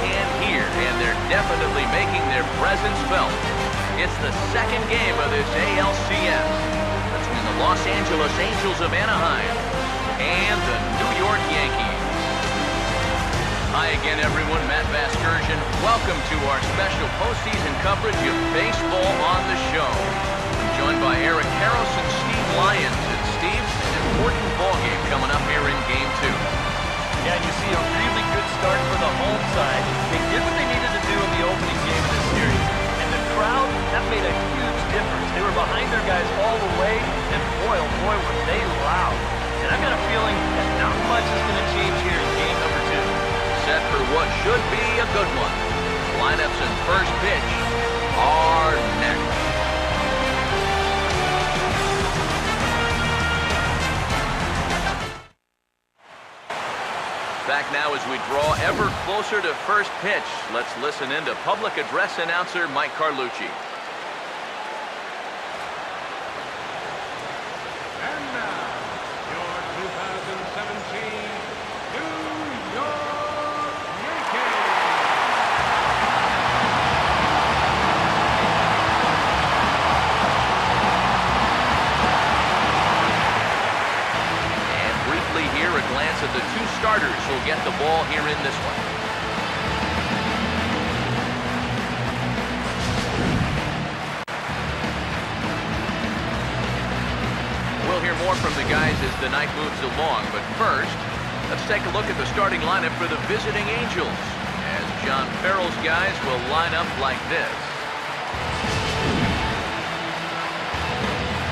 hand here, and they're definitely making their presence felt. It's the second game of this ALCS between the Los Angeles Angels of Anaheim and the New York Yankees. Hi again, everyone. Matt Vasgersian. Welcome to our special postseason coverage of baseball on the show. I'm joined by Eric Harris and Steve Lyons. And Steve, an important ball game coming up here in Game 2. Yeah, and you see a really good start for the home side. They did what they needed to do in the opening game of this series. And the crowd, that made a huge difference. They were behind their guys all the way, and boy, oh boy, were they loud. And I've got a feeling that not much is going to change here in game number 2. Set for what should be a good one. Lineups and first pitch are next. Back now as we draw ever closer to first pitch. Let's listen in to public address announcer Mike Carlucci. And now, your 2017 New York Yankees. And briefly here, a glance at the two starters who'll get the ball here in this one. We'll hear more from the guys as the night moves along, but first, let's take a look at the starting lineup for the visiting Angels, as John Farrell's guys will line up like this.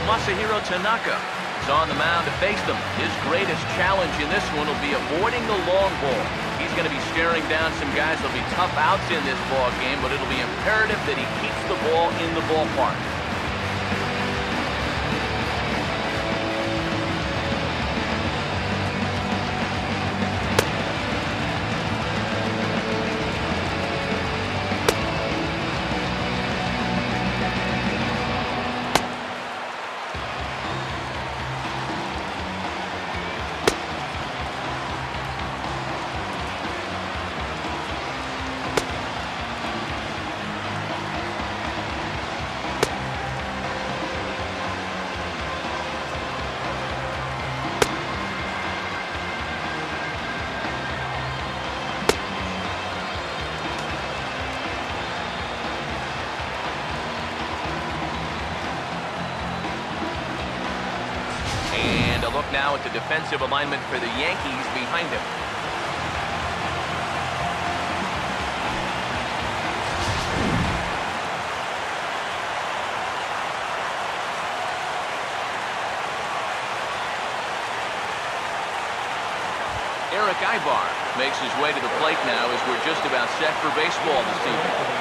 Masahiro Tanaka is on the mound to face them. His greatest challenge in this one will be avoiding the long ball. He's going to be staring down some guys. There'll be tough outs in this ball game, but it'll be imperative that he keeps the ball in the ballpark. And a look now at the defensive alignment for the Yankees behind him. Eric Ibar makes his way to the plate now as we're just about set for baseball this evening.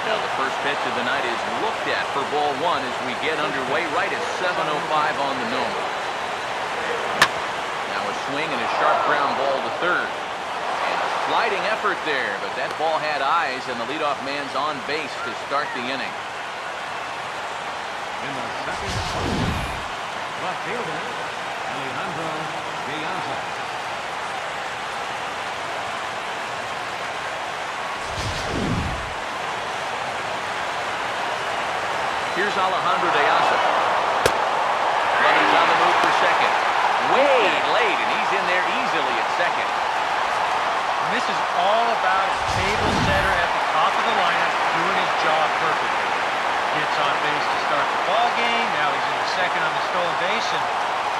The first pitch of the night is looked at for ball one as we get underway right at 7:05 on the nose. Now a swing and a sharp ground ball to third. And a sliding effort there, but that ball had eyes, and the leadoff man's on base to start the inning. In the second spot, left fielder, Alejandro Diaz. Here's Alejandro Diaz. Runners on the move for second. Way late, and he's in there easily at second. And this is all about a table setter at the top of the lineup doing his job perfectly. Gets on base to start the ball game. Now he's in the second on the stolen base, and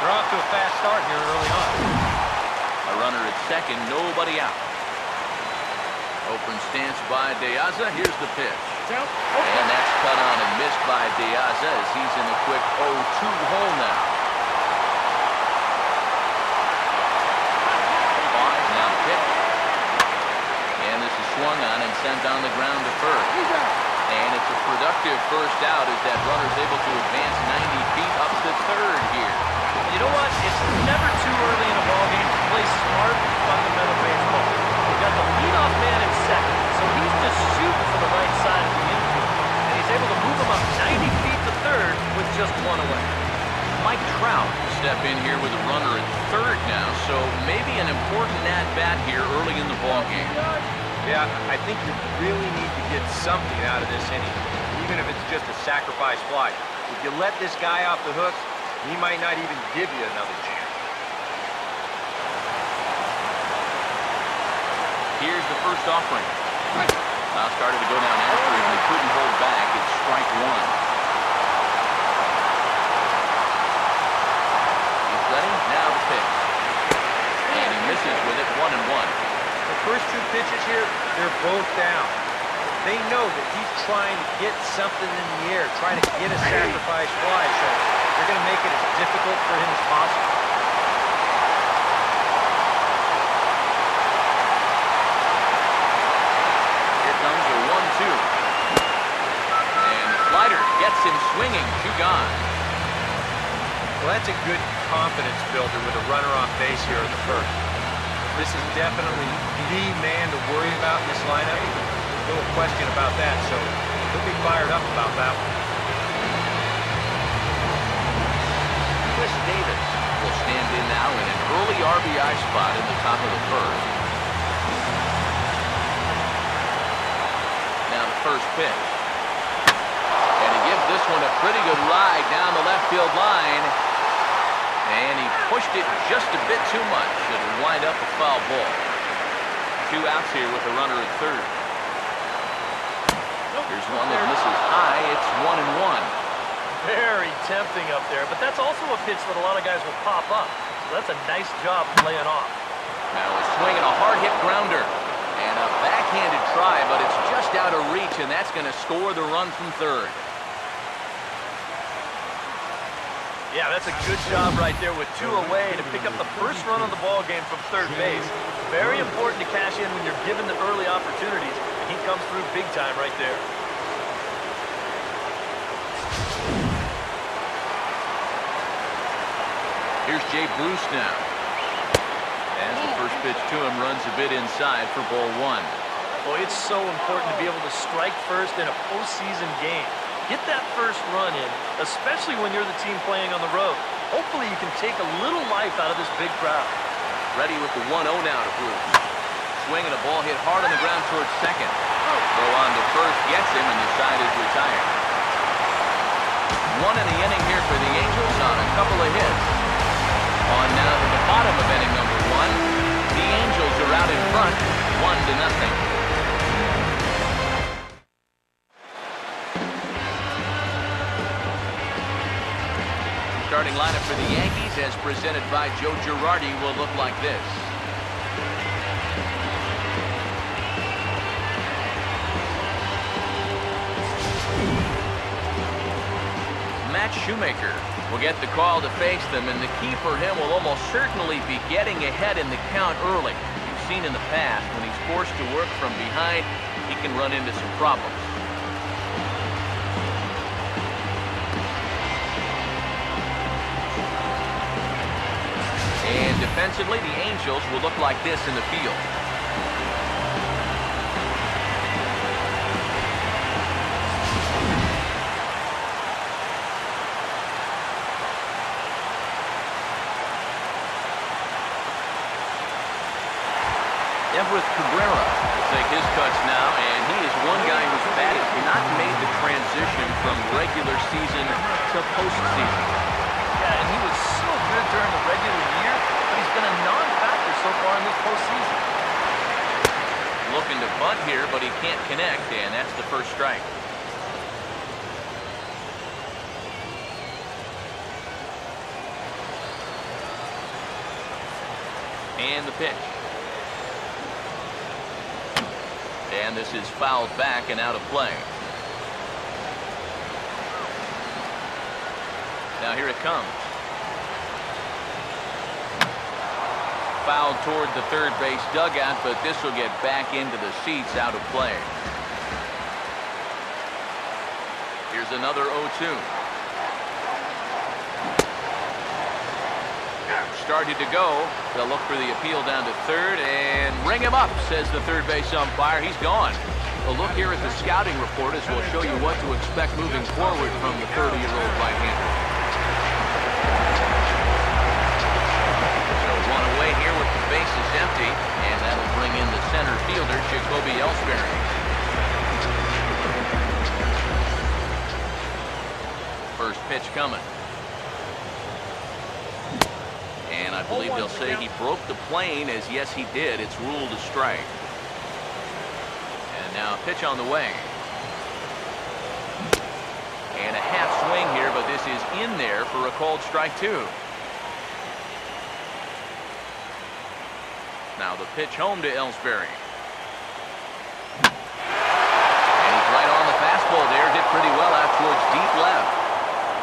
they're off to a fast start here early on. A runner at second, nobody out. Open stance by Diaz. Here's the pitch. And that's cut on and missed by Diaz as he's in a quick 0-2 hole now. 5 now pitch. And this is swung on and sent on the ground to first. And it's a productive first out as that runner's able to advance 90 feet up to third here. You know what? It's never too early in a ballgame to play smart, fundamental baseball. We've got the leadoff man at second, so he's just shooting for the right side of the infield. And he's able to move him up 90 feet to third with just one away. Mike Trout will step in here with a runner at third now, so maybe an important at-bat here early in the ballgame. Yeah, I think you really need to get something out of this inning, even if it's just a sacrifice fly. If you let this guy off the hook, he might not even give you another chance. Here's the first offering. Now started to go down after him. They couldn't hold back. It's strike one. He's ready. Now the pitch. And he misses with it, 1-1. The first two pitches here, they're both down. They know that he's trying to get something in the air, trying to get a sacrifice fly, so they're going to make it as difficult for him as possible. Here comes a 1-2. And the slider gets him swinging. 2 gone. Well, that's a good confidence builder with a runner on base here in the first. This is definitely the man to worry about in this lineup. No question about that, so he'll be fired up about that one. Chris Davis will stand in now in an early RBI spot in the top of the first. Now the first pitch. And he gives this one a pretty good ride down the left field line. And he pushed it just a bit too much. It'll wind up a foul ball. 2 outs here with the runner at third. Here's one that misses high. It's 1-1. Very tempting up there, but that's also a pitch that a lot of guys will pop up. So that's a nice job of laying off. Now a swing and a hard hit grounder. And a backhanded try, but it's just out of reach, and that's going to score the run from third. Yeah, that's a good job right there with 2 away to pick up the first run of the ball game from third base. Very important to cash in when you're given the early opportunities. And he comes through big time right there. Here's Jay Bruce now. As the first pitch to him runs a bit inside for ball 1. Boy, it's so important to be able to strike first in a postseason game. Get that first run in, especially when you're the team playing on the road. Hopefully you can take a little life out of this big crowd. Ready with the 1-0 now to Bruce. Swing and a ball hit hard on the ground towards second. Throw on to first gets him, and the side is retired. 1 in the inning here for the Angels on a couple of hits. On now to the bottom of inning number 1. The Angels are out in front, 1-0. Starting lineup for the Yankees, as presented by Joe Girardi, will look like this. Matt Shoemaker will get the call to face them, and the key for him will almost certainly be getting ahead in the count early. You've seen in the past, when he's forced to work from behind, he can run into some problems. And defensively, the Angels will look like this in the field. Everett Cabrera will take his cuts now, and he is one guy whose bat has not made the transition from regular season to postseason. Yeah, and he was so good during the regular year, but he's been a non-factor so far in this postseason. Looking to bunt here, but he can't connect, and that's the first strike. And the pitch. And this is fouled back and out of play. Now here it comes. Fouled toward the third base dugout, but this will get back into the seats, out of play. Here's another 0-2. Started to go. They'll look for the appeal down to third and ring him up, says the third base umpire. He's gone. A look here at the scouting report as we'll show you what to expect moving forward from the 30-year-old right-hander. coming. And I believe they'll say he broke the plane, as yes he did. It's ruled a strike. And now a pitch on the way. And a half swing here, but this is in there for a called strike 2. Now the pitch home to Ellsbury. And he's right on the fastball there. Hit pretty well out towards deep left.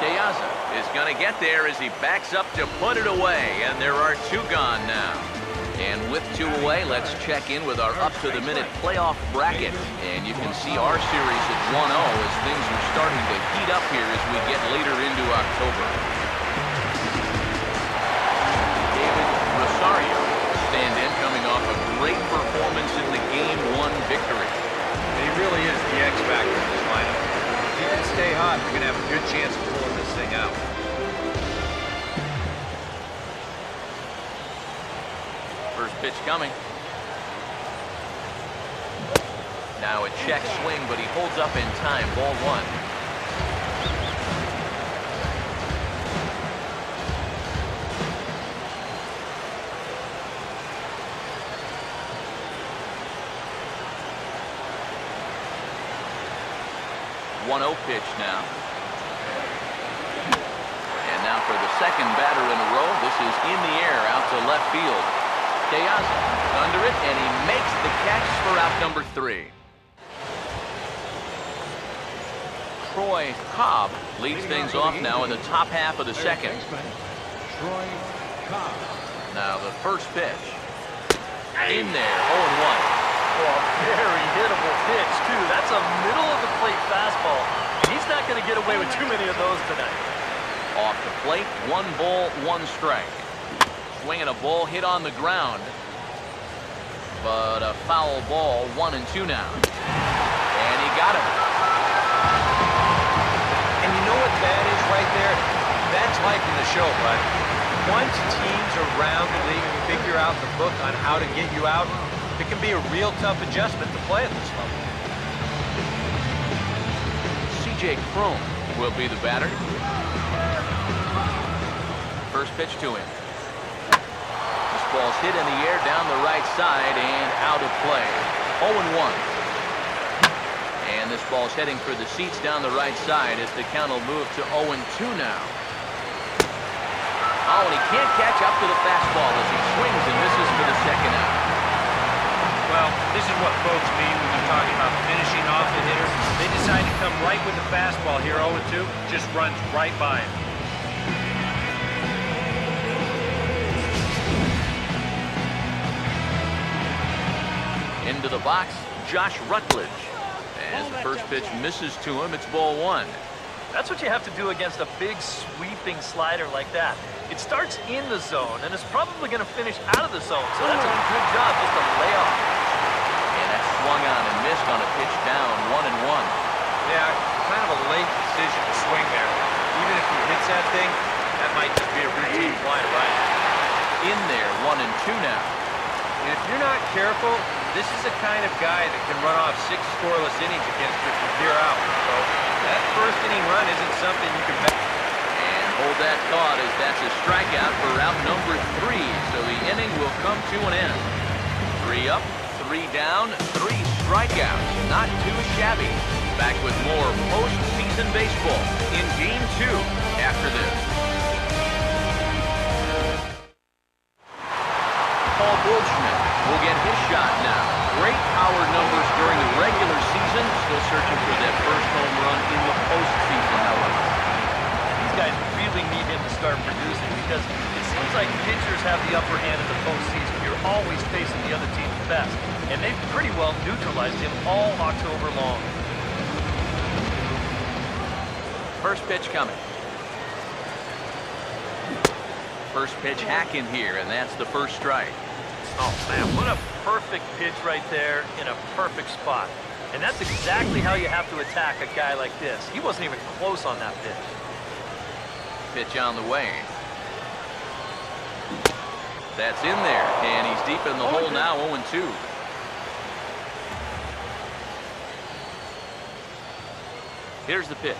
Piazza is going to get there as he backs up to put it away. And there are 2 gone now. And with 2 away, let's check in with our up-to-the-minute playoff bracket. And you can see our series at 1-0 as things are starting to heat up here as we get later into October. David Rosario stand in, coming off a great performance in the Game 1 victory. He really is the X factor in this lineup. If he can stay hot, we're going to have a good chance of pulling this thing out. First pitch coming. Now a check swing, but he holds up in time. Ball 1. Pitch now. And now for the second batter in a row. This is in the air out to left field. Piazza under it, and he makes the catch for out number 3. Troy Cobb leads things off now in the top half of the second. Troy Cobb. Now the first pitch. In there, 0-1. Oh, very hittable pitch, too. That's a middle-of-the-plate fastball. He's not going to get away with too many of those tonight. Off the plate, 1 ball, 1 strike. Swinging a ball hit on the ground. But a foul ball, 1-2 now. And he got him. And you know what that is right there? That's like in the show, bud. Once teams around the league figure out the book on how to get you out, it can be a real tough adjustment to play at this level. C.J. Cron will be the batter. First pitch to him. This ball's hit in the air down the right side and out of play. 0-1. And this ball's heading for the seats down the right side as the count will move to 0-2 now. Oh, and he can't catch up to the fastball as he swings and misses for the second out. Well, this is what folks mean when they're talking about finishing off the hitter. They decide to come right with the fastball here, 0-2, just runs right by him. Into the box, Josh Rutledge. As the first pitch misses to him, it's ball 1. That's what you have to do against a big sweeping slider like that. It starts in the zone, and it's probably going to finish out of the zone. So that's a good job just to lay off. And that swung on and missed on a pitch down, 1-1. Yeah, kind of a late decision to swing there. Even if he hits that thing, that might just be a routine fly to right. In there, 1-2 now. And if you're not careful, this is the kind of guy that can run off 6 scoreless innings against you from here out. So that first inning run isn't something you can bet. And hold that thought as that's a strikeout for out number 3. So the inning will come to an end. 3 up, 3 down, 3 strikeouts. Not too shabby. Back with more postseason baseball in Game 2 after this. Paul Goldschmidt will get his shot now. Great power numbers during the regular season. Still searching for that first home run in the postseason, however. These guys really need him to start producing because it seems like pitchers have the upper hand in the postseason. You're always facing the other team's best. And they've pretty well neutralized him all October long. First pitch coming. First pitch hack in here, and that's the first strike. Oh, man, what a perfect pitch right there in a perfect spot. And that's exactly how you have to attack a guy like this. He wasn't even close on that pitch. Pitch on the way. That's in there, and he's deep in the hole now, 0-2. Here's the pitch.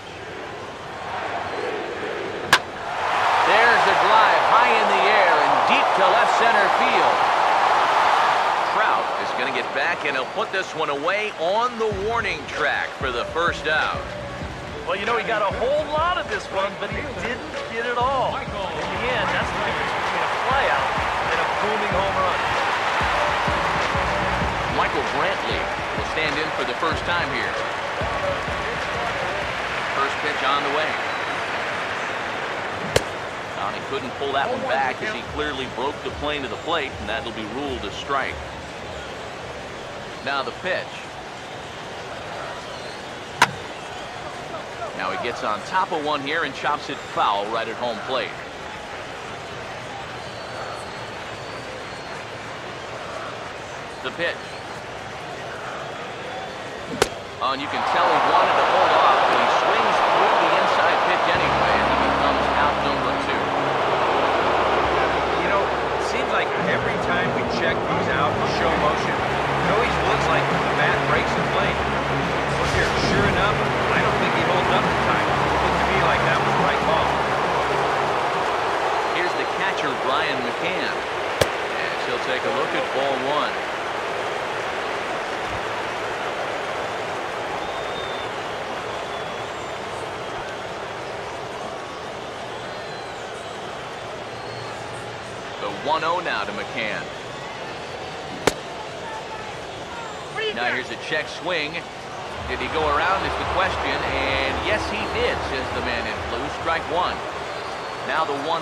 center field. Trout is going to get back, and he'll put this one away on the warning track for the first out. Well, you know, he got a whole lot of this one, but he didn't get it all. In the end, that's the difference between a flyout and a booming home run. Michael Brantley will stand in for the first time here. First pitch on the way. He couldn't pull that one back as he clearly broke the plane to the plate, and that'll be ruled a strike. Now the pitch. Now he gets on top of one here and chops it foul right at home plate. The pitch. And you can tell he wanted to hold off, but he swings through the inside pitch anyway, and he becomes out number 2. You know, it seems like every time we check these out in show motion, it always looks like the bat breaks the plane. Look here, sure enough, I don't think he holds up the time. It looked to me like that was the right call. Here's the catcher, Brian McCann, as he'll take a look at ball 1. The 1-0 now to McCann. Now here's a check swing. Did he go around is the question, and yes he did, says the man in blue. Strike 1. Now the 1-1.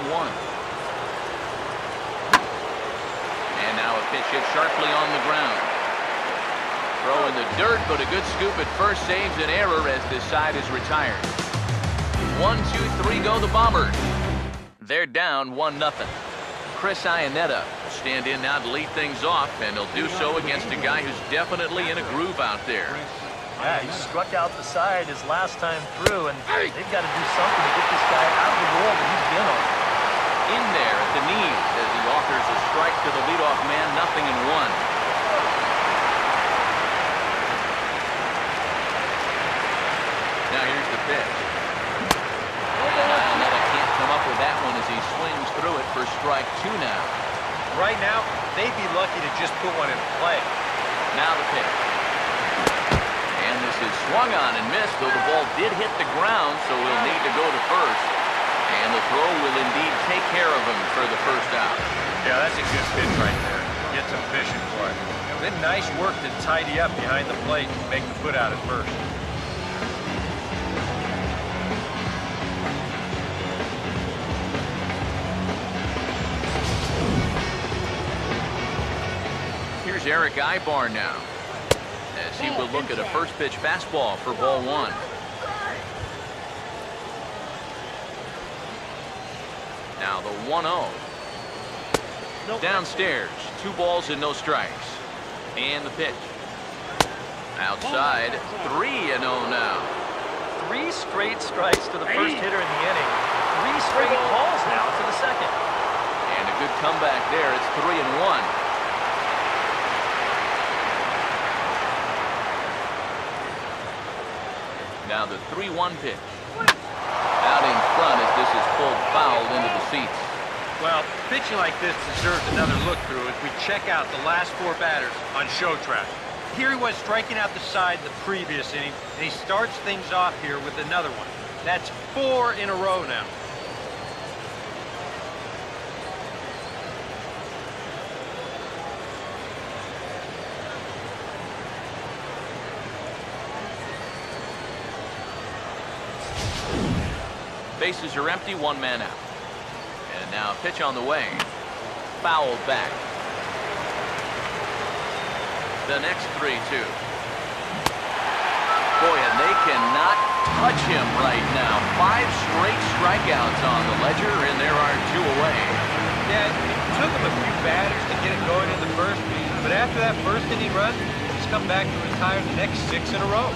And now a pitch hit sharply on the ground. Throw in the dirt, but a good scoop at first saves an error as this side is retired. 1, 2, 3 go the Bombers. They're down 1-0. Chris Iannetta will stand in now to lead things off, and he'll do so against a guy who's definitely in a groove out there. Yeah, he struck out the side his last time through, and they've got to do something to get this guy out of the role that he's been on. In there at the knees as he offers a strike to the leadoff man, 0-1. Now here's the pitch. Iannetta can't come up with that one as he swings through it for strike 2 now. Right now, they'd be lucky to just put one in play. Now the pitch. And this is swung on and missed, though the ball did hit the ground, so he'll need to go to first. And the throw will indeed take care of him for the first out. Yeah, that's a good pitch right there. Get some fishing for it. Then nice work to tidy up behind the plate and make the put out at first. Here's Eric Ibar now, as he will look at a first pitch fastball for ball 1. Now the 1-0. Downstairs, 2 balls and no strikes. And the pitch. Outside, 3-0 now. 3 straight strikes to the first hitter in the inning. 3 straight calls now to the second. And a good comeback there. It's 3-1. Now the 3-1 pitch. Out in front as this is pulled foul into the seats. Well, pitching like this deserves another look through as we check out the last 4 batters on show track. Here he was striking out the side the previous inning, and he starts things off here with another one. That's 4 in a row now. Bases are empty, 1 man out. And now a pitch on the way. Fouled back. The next 3-2. Boy, and they cannot touch him right now. 5 straight strikeouts on the ledger, and there are 2 away. Yeah, it took him a few batters to get it going in the first, but after that first inning run, he's come back to retire the next 6 in a row.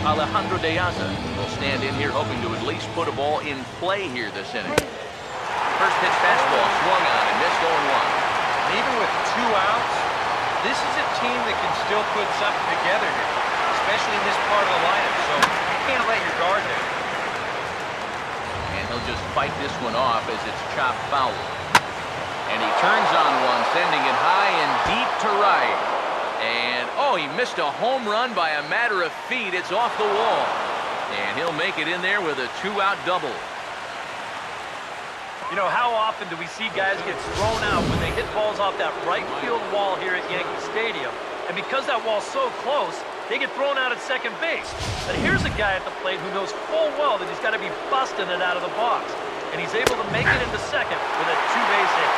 Alejandro De Aza will stand in here hoping to at least put a ball in play here this inning. First pitch fastball swung on and missed 0-1. Even with 2 outs, this is a team that can still put something together here, especially in this part of the lineup, so you can't let your guard down. And he'll just fight this one off as it's chopped foul. And he turns on one, sending it high and deep to right. And, oh, he missed a home run by a matter of feet. It's off the wall. And he'll make it in there with a 2-out double. You know, how often do we see guys get thrown out when they hit balls off that right field wall here at Yankee Stadium? And because that wall's so close, they get thrown out at second base. But here's a guy at the plate who knows full well that he's got to be busting it out of the box. And he's able to make it into second with a 2-base hit.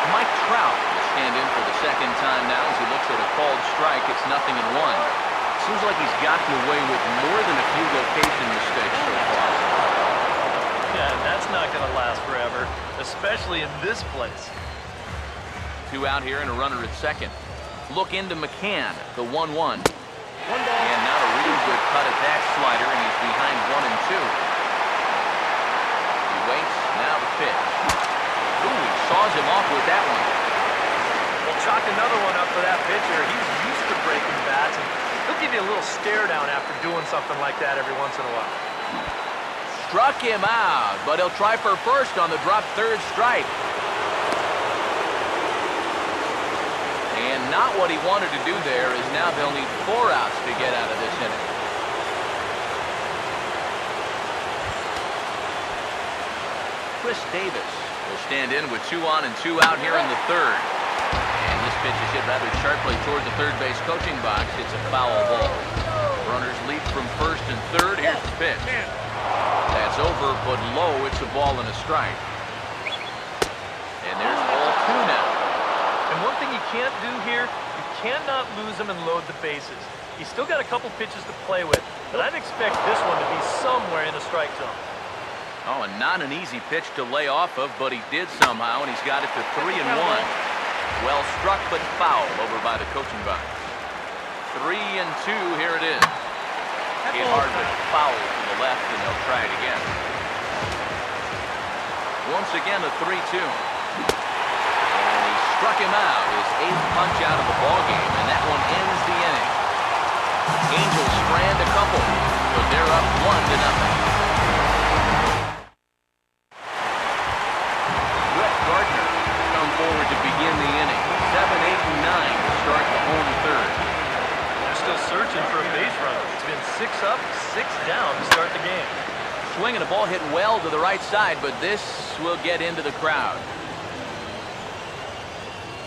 Mike Trout will stand in for the second time now as he looks at a called strike. It's 0-1. Seems like he's gotten away with more than a few location mistakes so far. Yeah, that's not going to last forever, especially in this place. 2 out here and a runner at second. Look into McCann, the 1-1. And not a real good cut at that slider, and he's behind 1 and 2. He waits, now the pitch. Ooh, he saws him off with that one. We'll chalk another one up for that pitcher. He's used to breaking bats, and he'll give you a little stare down after doing something like that every once in a while. Struck him out, but he'll try for first on the drop third strike. And not what he wanted to do there, is now they'll need 4 outs to get out of this inning. Chris Davis will stand in with 2 on and 2 out here in the third. And this pitch is hit rather sharply toward the third base coaching box. It's a foul ball. Runners lead from first and third. Here's the pitch. That's over, but low. It's a ball and a strike. And there's ball 2 now. And one thing you can't do here, you cannot lose him and load the bases. He's still got a couple pitches to play with, but I'd expect this one to be somewhere in the strike zone. Oh, and not an easy pitch to lay off of, but he did somehow, and he's got it to 3 and 1. Well struck, but foul over by the coaching box. 3 and 2, here it is. Hit hard, but foul to the left, and they'll try it again. Once again, a 3-2. And he struck him out, his 8th punch out of the ballgame, and that one ends the inning. Angels strand a couple, but they're up 1-0. Forward to begin the inning. 7, 8, and 9 to start the home third. They're still searching for a base runner. It's been 6 up, 6 down to start the game. Swinging a ball hit well to the right side, but this will get into the crowd.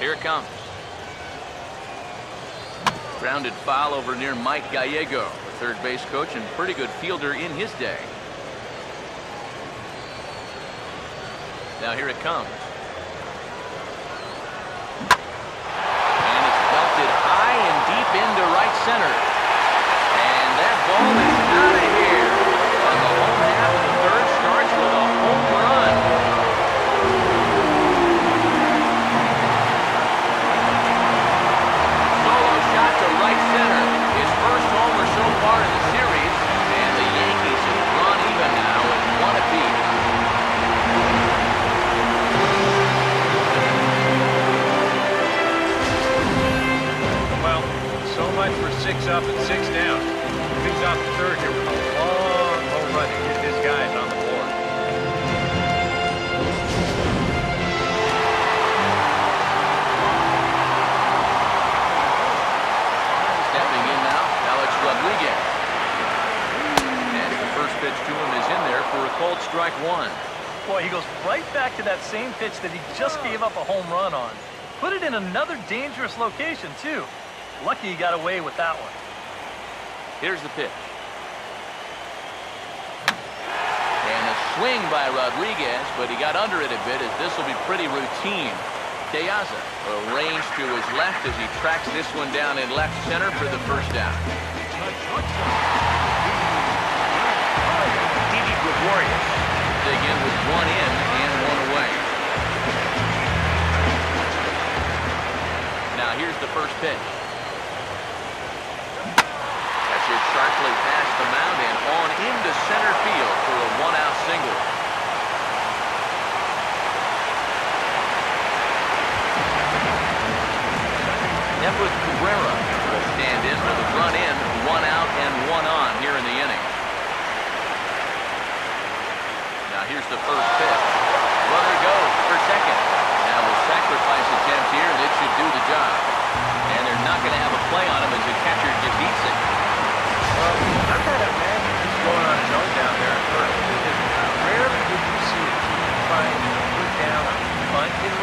Here it comes. Grounded foul over near Mike Gallego, the third base coach and pretty good fielder in his day. Now here it comes. Into right center. And that ball is out of here. And the home half of the third starts with a home run. Solo shot to right center. His first homer so far in the series. And the Yankees have drawn even now at 1 apiece. So much for 6 up and 6 down. Moves out the third here with a long home run to get his guys on the board. Stepping in now, Alcs Rodriguez. And the first pitch to him is in there for a called strike 1. Boy, he goes right back to that same pitch that he just gave up a home run on. Put it in another dangerous location, too. Lucky he got away with that one. Here's the pitch. And a swing by Rodriguez, but he got under it a bit as this will be pretty routine. Teaza will range to his left as he tracks this one down in left center for the first down. Didi Gregorius dig in with 1 in and 1 away. Now here's the first pitch. Hit sharply past the mound and on into center field for a 1-out single. Everett Cabrera will stand in for the run in, 1 out and 1 on here in the inning. Now here's the first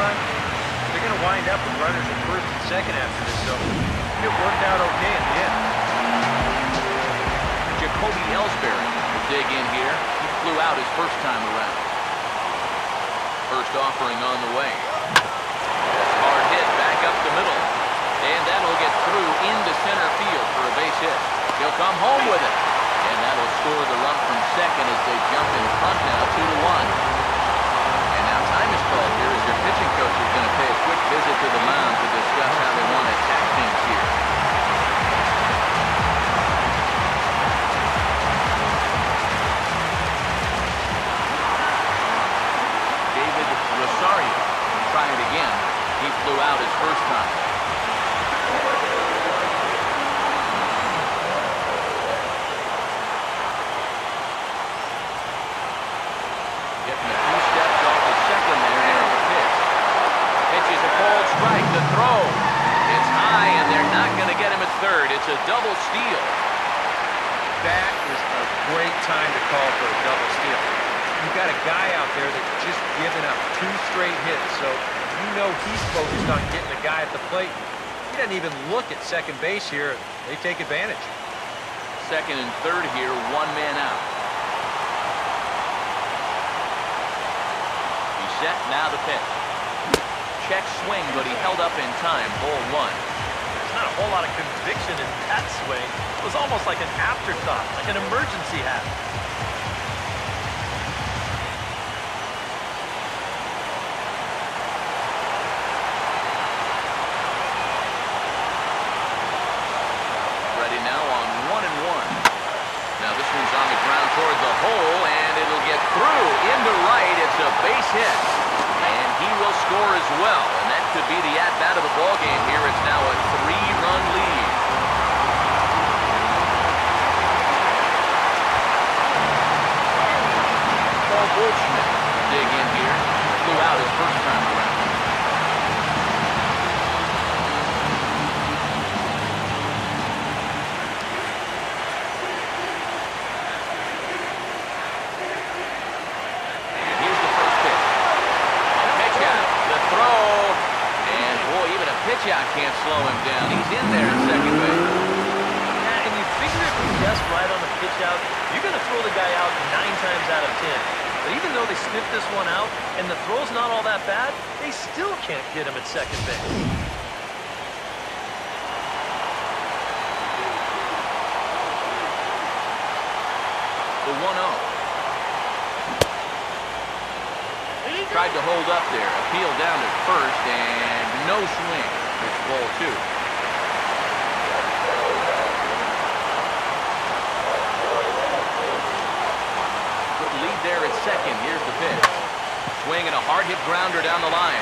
run, they're going to wind up with runners at first and second after this, so it worked out okay in the end. Jacoby Ellsbury will dig in here. He flew out his first time around. First offering on the way. That's hard hit back up the middle. And that'll get through into center field for a base hit. He'll come home with it. And that'll score the run from second as they jump in front now 2-1. And now time is called here as your pitching coach is going to pay a quick visit to the mound to discuss how they want to attack things here. Rosario try it again. He flew out his first time. Getting a few steps off the second there near the pitch. Pitch is a called strike. The throw. It's high, and they're not going to get him at third. It's a double steal. That is a great time to call for a double steal. You've got a guy out there that's just given up 2 straight hits, so you know he's focused on getting the guy at the plate. He doesn't even look at second base here. They take advantage. Second and third here, 1 man out. He's set, now the pitch. Check swing, but he held up in time, ball 1. There's not a whole lot of conviction in that swing. It was almost like an afterthought, like an emergency hat. Now on 1-1. Now this one's on the ground toward the hole, and it'll get through into right. It's a base hit, and he will score as well. And that could be the at-bat of the ball game here. It's now a 3-run lead. Paul Goldschmidt dig in here. Flew out his first time around. Pitch-out can't slow him down. He's in there at second base. Yeah, and you figure if you guess right on the pitch-out, you're going to throw the guy out 9 times out of 10. But even though they sniffed this one out, and the throw's not all that bad, they still can't get him at second base. The 1-0. Tried to hold up there. Appeal down at first, and no swing. It's ball 2. Good lead there at second. Here's the pitch. Swing and a hard hit grounder down the line.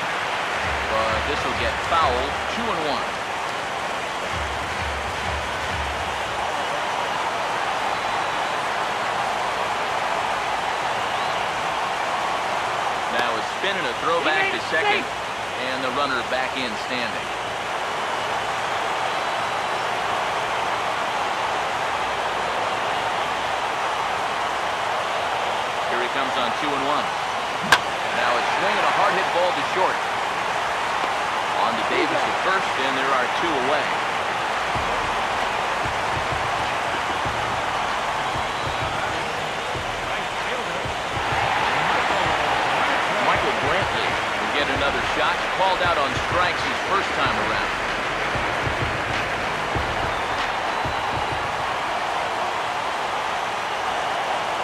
But this will get fouled. 2-1. Now a spin and a throw back to second, and the runner back in standing. Here he comes on 2-1. Now a swing and a hard hit ball to short. On to Davis at first, and there are 2 away. Another shot, called out on strikes his first time around.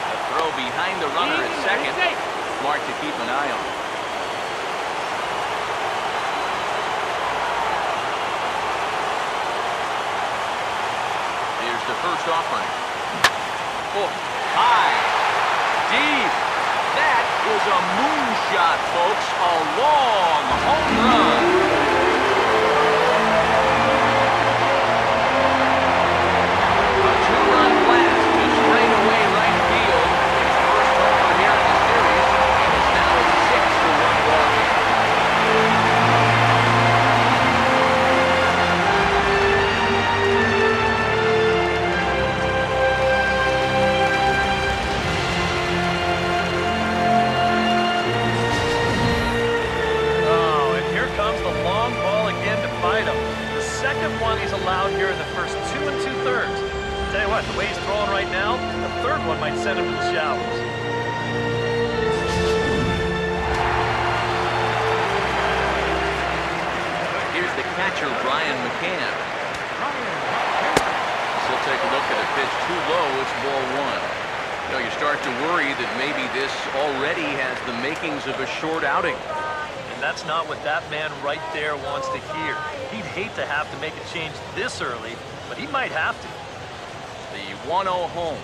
A throw behind the runner at second. Smart to keep an eye on. Here's the first offering. Oh, high, deep. That is a moonshot, folks. A long home run. A 2-run blast to straightaway right field. His first homer here in the series, and it's now a 6-1 ball game. loud here in the first 2 2/3. Tell you what, the way he's throwing right now, the third one might send him to the showers. Here's the catcher, Brian McCann. He'll take a look at a pitch too low. It's ball one. You know, you start to worry that maybe this already has the makings of a short outing. And that's not what that man right there wants to hear. He'd hate to have to make a change this early, but he might have to. The 1-0 home.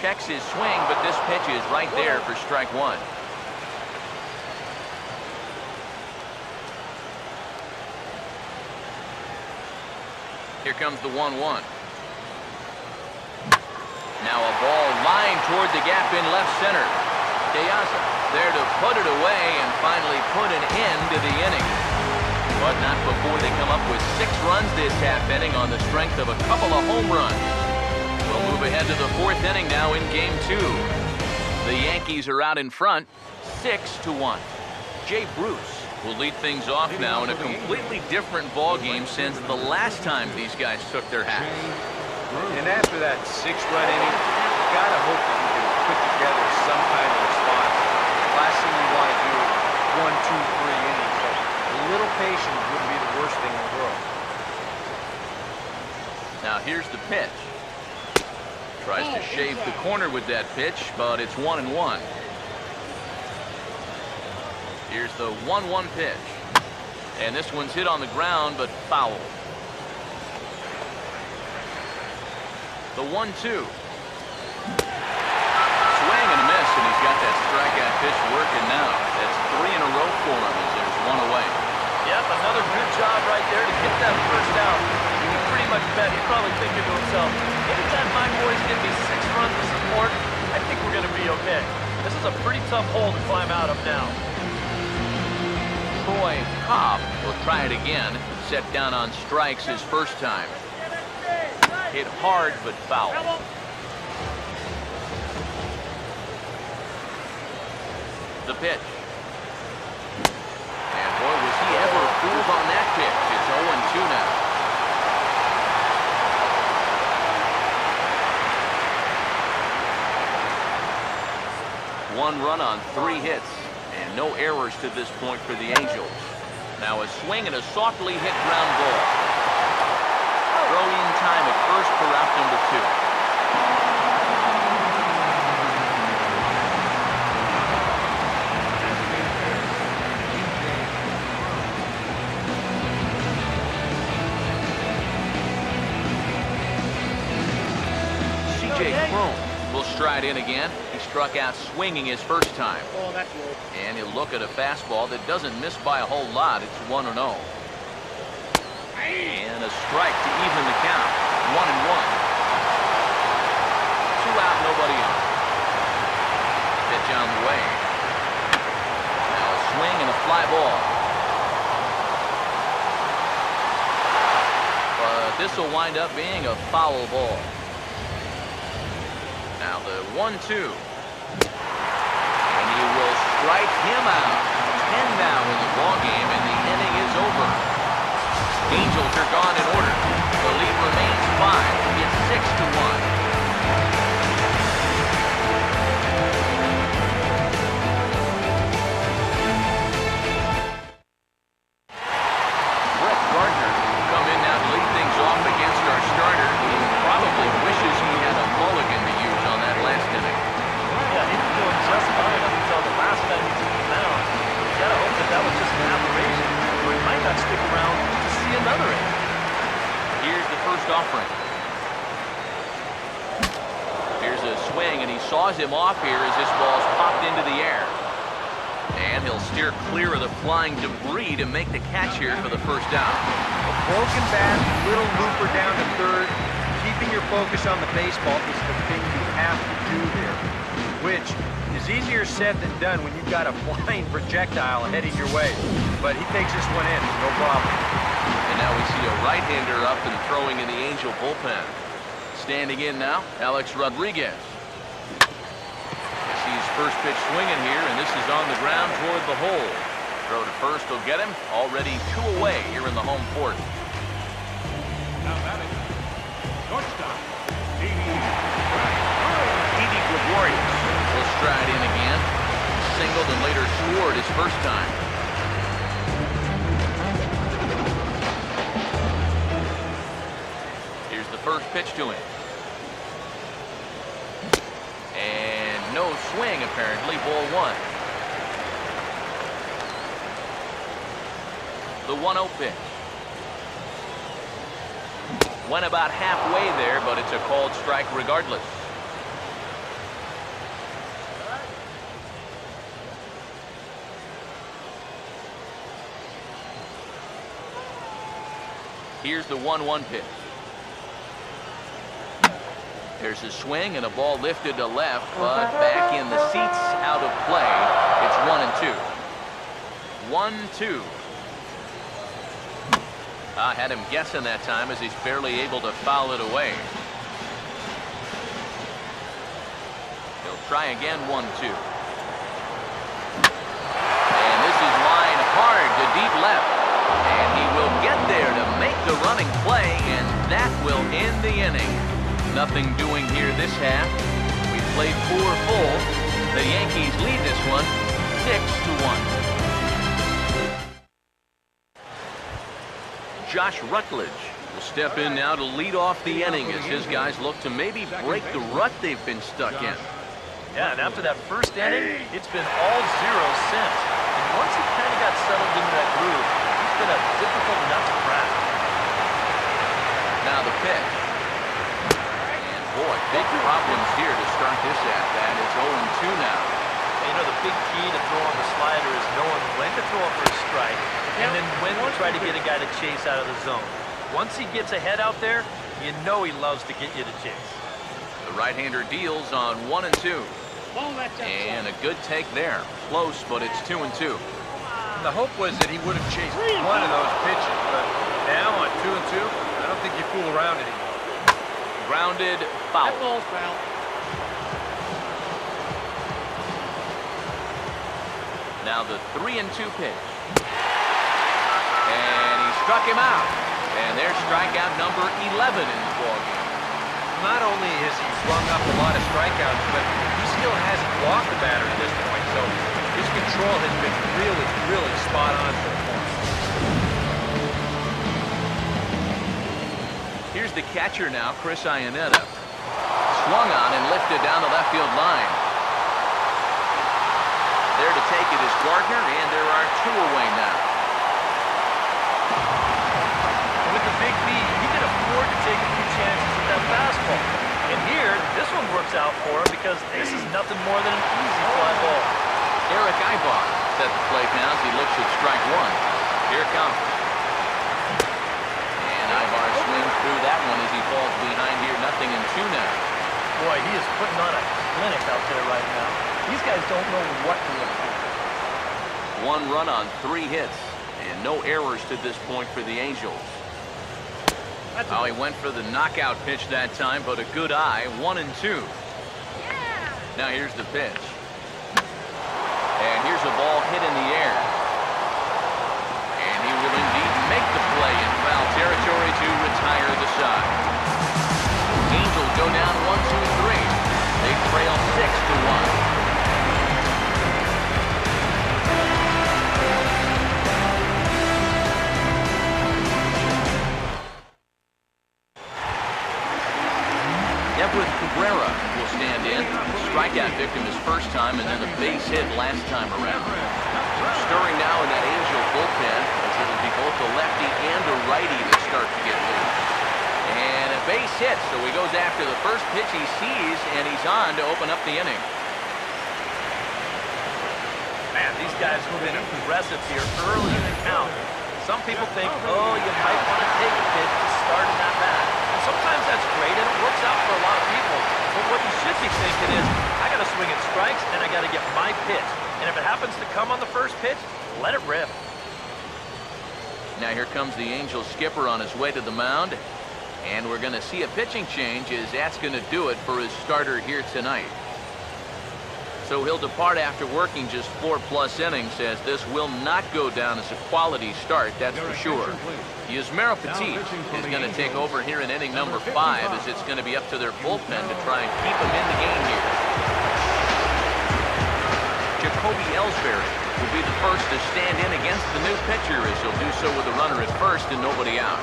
Checks his swing, but this pitch is right there for strike one. Here comes the 1-1. Now a ball lined toward the gap in left center. Deaza there to put it away and finally put an end to the inning. But not before they come up with 6 runs this half inning on the strength of a couple of home runs. We'll move ahead to the 4th inning now in Game 2. The Yankees are out in front, 6-1. Jay Bruce will lead things off now in a completely different ball game since the last time these guys took their hats. And after that 6-run inning, you gotta hope that you can put together some kind of response. Last thing you want to do is 1, 2, 3 innings. So a little patience wouldn't be the worst thing in the world. Now here's the pitch. Tries to shave the corner with that pitch, but it's 1-1. Here's the 1-1 pitch. And this one's hit on the ground, but foul. The 1-2. Swing and a miss, and he's got that strikeout pitch working now. That's 3 in a row for him as there's one away. Yep, another good job right there to get that first out. You can pretty much bet he's probably thinking to himself, anytime my boys give me 6 runs of support, I think we're going to be okay. This is a pretty tough hole to climb out of now. Troy Cobb will try it again. Set down on strikes his first time. Hit hard, but foul. The pitch. And boy, was he ever fooled on that pitch. It's 0-2 now. One run on 3 hits. And no errors to this point for the Angels. Now a swing and a softly hit ground ball. Throw in time at first for out number 2. C.J. Cron will stride in again. He struck out swinging his first time. Oh, that's good. And he'll look at a fastball that doesn't miss by a whole lot. It's 1-0. And a strike to even the count. 1-1. 2 out, nobody on. Pitch on the way. Now a swing and a fly ball. But this will wind up being a foul ball. Now the 1-2. And he will strike him out. 10 now in the ball game, and the inning is over. Angels are gone in order. The lead remains 5. It's 6-1. Brett Gardner will come in now to lead things off against our starter. He probably wishes he had a mulligan to use on that last inning. Yeah, he was doing just fine up until the last time he took the mound. You gotta hope that that was just an aberration, or he might not stick around to see another inning. Here's the first offering. Here's a swing, and he saws him off here as this ball's popped into the air. And he'll steer clear of the flying debris to make the catch here for the first down. A broken bat, little looper down to third. Keeping your focus on the baseball is the thing you have to do here, which is easier said than done when you've got a flying projectile heading your way. But he takes this one in, no problem. And now we see a right-hander up and throwing in the Angel bullpen. Standing in now, Alcs Rodriguez. Sees first pitch swinging here, and this is on the ground toward the hole. Throw to first will get him. Already 2 away here in the home fourth. Now batting, shortstop, Didi Gregorius will stride in again. Singled and later scored his first time. Here's the first pitch to him. And no swing apparently, ball 1. The 1-0 pitch. Went about halfway there, but it's a called strike regardless. Here's the 1-1 pitch. There's a swing and a ball lifted to left, but back in the seats, out of play. It's 1-2. 1-2. I had him guessing that time as he's barely able to foul it away. He'll try again, 1-2. And this is line hard to deep left. And he will get there to make the running play, and that will end the inning. Nothing doing here this half. We've played 4 full. The Yankees lead this one 6-1. Josh Rutledge will step in now to lead off the inning as his guys look to maybe break the rut they've been stuck in. Yeah, and after that first inning, it's been all zero since. And once he kind of got settled into that groove, he's been a difficult nut to crack. Now the pitch. And boy, big problems here to start this at-bat. It's 0-2 now. You know, the big key to throwing the slider is knowing when to throw it for a strike and then when to try to get a guy to chase out of the zone. Once he gets ahead out there, you know he loves to get you to chase. The right-hander deals on 1-2. And a good take there. Close, but it's 2-2. The hope was that he would have chased one of those pitches, but now on 2-2, I don't think you fool around anymore. Grounded, foul. Now the 3-2 pitch. And he struck him out. And there's strikeout number 11 in the ballgame. Not only has he flung up a lot of strikeouts, but he still hasn't walked the batter at this point, so his control has been really, really spot on so far. Here's the catcher now, Chris Iannetta. Swung on and lifted down the left field line. There to take it is Gardner, and there are 2 away now. With the big lead, he can afford to take a few chances with that fastball. And here, this one works out for him because this is nothing more than an easy fly ball. Eric Ibar set the plate now as he looks at strike 1. Here it comes. And Ibar swings through that one as he falls behind here. 0-2 now. Boy, he is putting on a clinic out there right now. These guys don't know what to look for. 1 run on 3 hits. And no errors to this point for the Angels. Oh, he went for the knockout pitch that time, but a good eye. 1-2. Now here's the pitch. And here's a ball hit in the air. And he will indeed make the play in foul territory to retire the side. Angels go down 1-2-3. They trail 6-1. Everett Cabrera will stand in. Strikeout victim his first time, and then a base hit last time around. Stirring now in that Angel bullpen, as it'll be both a lefty and a righty that start to get loose. And a base hit, so he goes after the first pitch he sees, and he's on to open up the inning. Man, these guys have been aggressive here early in the count. Some people think, oh, you might want to take a pitch to start in that bat. And sometimes that's great, and it works out for a lot of people. But what you should be thinking is, I got to swing at strikes, and I got to get my pitch. And if it happens to come on the first pitch, let it rip. Now here comes the Angels skipper on his way to the mound. And we're going to see a pitching change, as that's going to do it for his starter here tonight. So he'll depart after working just 4+ innings, as this will not go down as a quality start, that's for sure. Yusmeiro Petit is going to take over here in inning number 5, as it's going to be up to their bullpen to try and keep him in the game here. Jacoby Ellsbury will be the first to stand in against the new pitcher, as he'll do so with a runner at first and nobody out.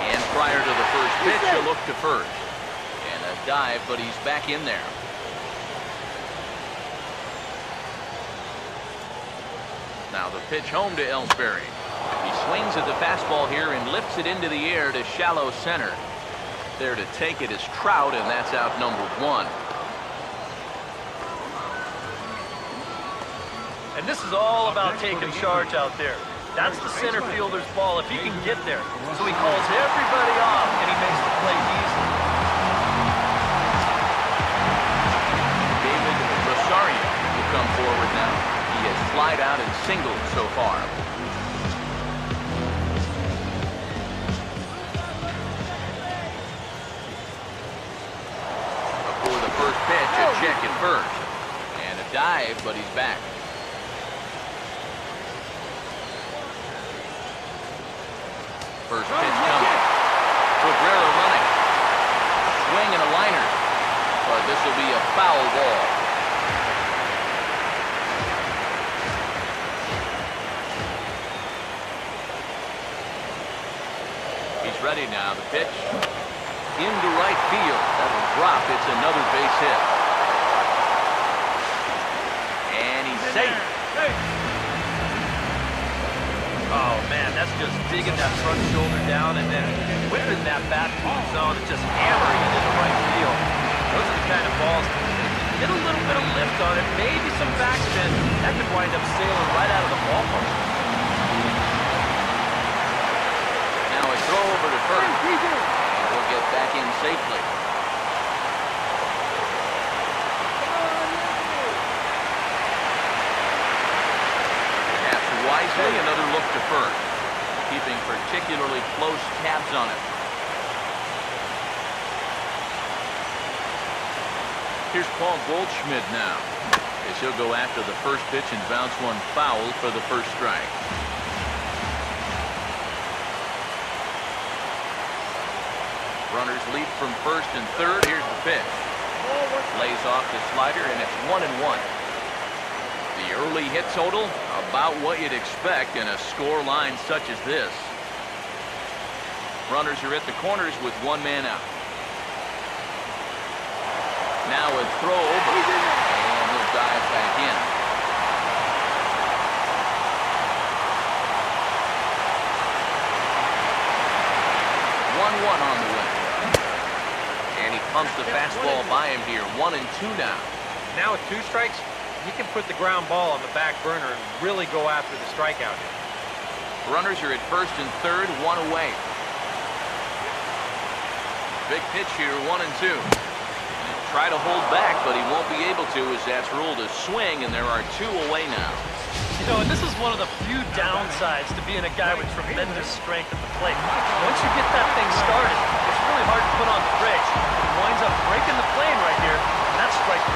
And prior to the first pitch, he'll look to first. And a dive, but he's back in there. Now the pitch home to Ellsbury. He swings at the fastball here and lifts it into the air to shallow center. There to take it is Trout, and that's out number 1. And this is all about taking charge out there. That's the center fielder's ball if he can get there. So he calls everybody off, and he makes the play easy. David Rosario will come forward now. He has flied out and singled so far. Before the first pitch, a check at first. And a dive, but he's back. First pitch coming. Cabrera running. Swing and a liner. But this will be a foul ball. He's ready now. The pitch into right field. That'll drop. It's another base hit. And he's safe. Oh, man, that's just digging that front shoulder down and then whipping that bat to the zone and just hammering it into right field. Those are the kind of balls that get a little bit of lift on it, maybe some backspin, that could wind up sailing right out of the ballpark. Now a throw over to first. And he'll get back in safely. Wisely, another look to first, keeping particularly close tabs on it. Here's Paul Goldschmidt now, as he'll go after the first pitch and bounce one foul for the first strike. Runners leap from first and third. Here's the pitch. Lays off the slider, and it's 1-1. The early hit total, about what you'd expect in a score line such as this. Runners are at the corners with one man out. Now a throw over, and he'll dive back in. On the way. And he pumps the fastball by him here. 1-2 now. Now with 2 strikes, he can put the ground ball on the back burner and really go after the strikeout here. Runners are at first and third, 1 away. Big pitch here, 1-2. Try to hold back, but he won't be able to, as that's ruled a swing, and there are 2 away now. You know, and this is one of the few downsides to being a guy with tremendous strength at the plate. Once you get that thing started, it's really hard to put on the brakes. He winds up breaking the plane right here, and that's strike 3.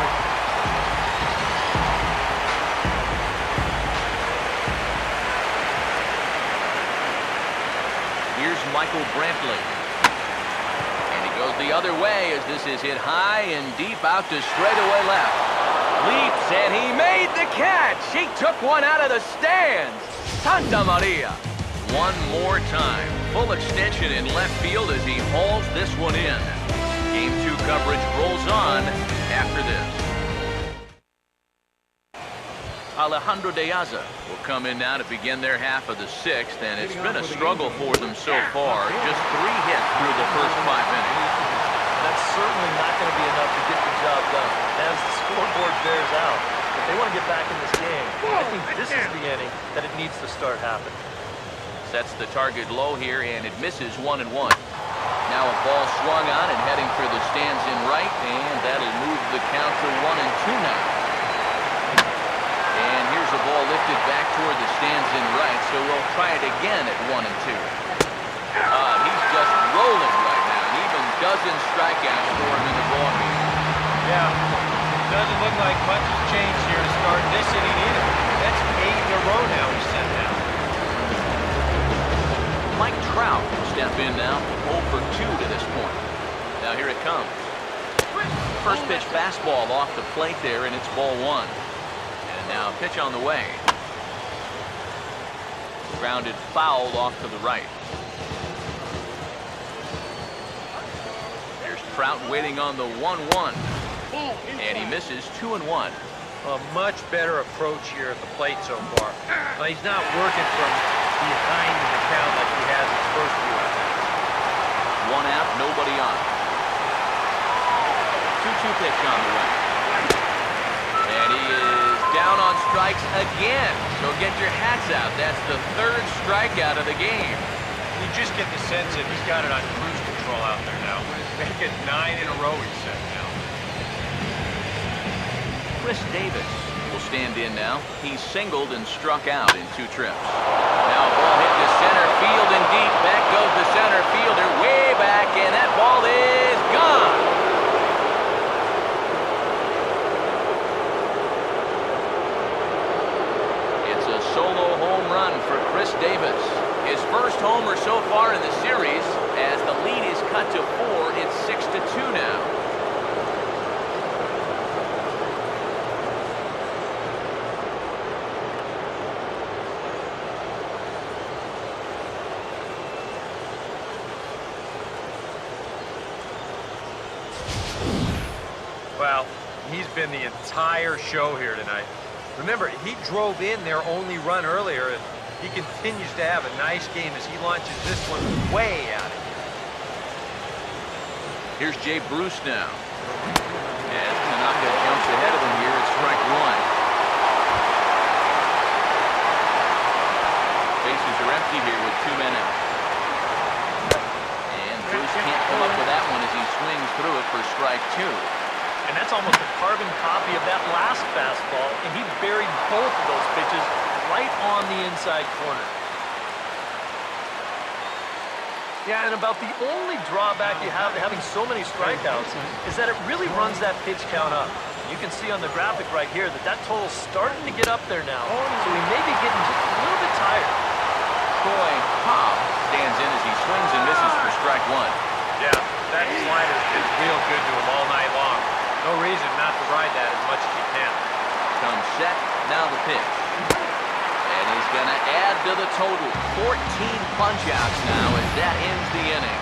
Here's Michael Brantley. And he goes the other way as this is hit high and deep out to straightaway left. Leaps, and he made the catch. He took one out of the stands. Santa Maria. One more time. Full extension in left field as he hauls this one in. Game 2 coverage rolls on after this. Alejandro De Aza will come in now to begin their half of the 6th, and it's been a struggle for them so far. Just 3 hits through the first 5 innings. That's certainly not going to be enough to get the job done. As the scoreboard bears out, if they want to get back in this game, I think this is the inning that it needs to start happening. Sets the target low here, and it misses 1-1. Now a ball swung on and heading for the stands in right, and that'll move the count to 1-2 now. And here's a ball lifted back toward the stands in right, so we'll try it again at 1-2. He's just rolling right now, and even dozen strikeouts for him in the ballgame. Yeah, doesn't look like much has changed here to start this inning either. That's 8 in a row now he's sent down. Mike Trout will step in now, 0 for 2 to this point. Now here it comes. First pitch fastball off the plate there, and it's ball 1. And now a pitch on the way. Grounded foul off to the right. There's Trout waiting on the 1-1. And he misses 2-1. A much better approach here at the plate so far. He's not working from behind in the count like he has his first few at bats. 1 out, nobody on. 2-2 pitch on the way. And he is down on strikes again. So get your hats out. That's the 3rd strikeout of the game. You just get the sense that he's got it on cruise control out there now. Make it 9 in a row he's set now. Chris Davis will stand in now. He's singled and struck out in 2 trips. Now a ball hit to center field and deep. Back goes the center fielder way back, and that ball is gone. It's a solo home run for Chris Davis. His first homer so far in the series. As the lead is cut to 4, it's 6-2 now. Well, he's been the entire show here tonight. Remember, he drove in their only run earlier, and he continues to have a nice game as he launches this one way out of here. Here's Jay Bruce now. As Tanaka jumps ahead of him here at strike 1. Bases are empty here with 2 men out. And Bruce can't come up with that one as he swings through it for strike 2. And that's almost a carbon copy of that last fastball, and he buried both of those pitches right on the inside corner. Yeah, and about the only drawback you have to having so many strikeouts is that it really runs that pitch count up. You can see on the graphic right here that that total's starting to get up there now, so he may be getting just a little bit tired. Troy Cobb stands in as he swings and misses for strike 1. Yeah, that slider's been real good to him all night long. No reason not to ride that as much as you can. Comes set, now the pitch. And he's going to add to the total. 14 punch-outs now as that ends the inning.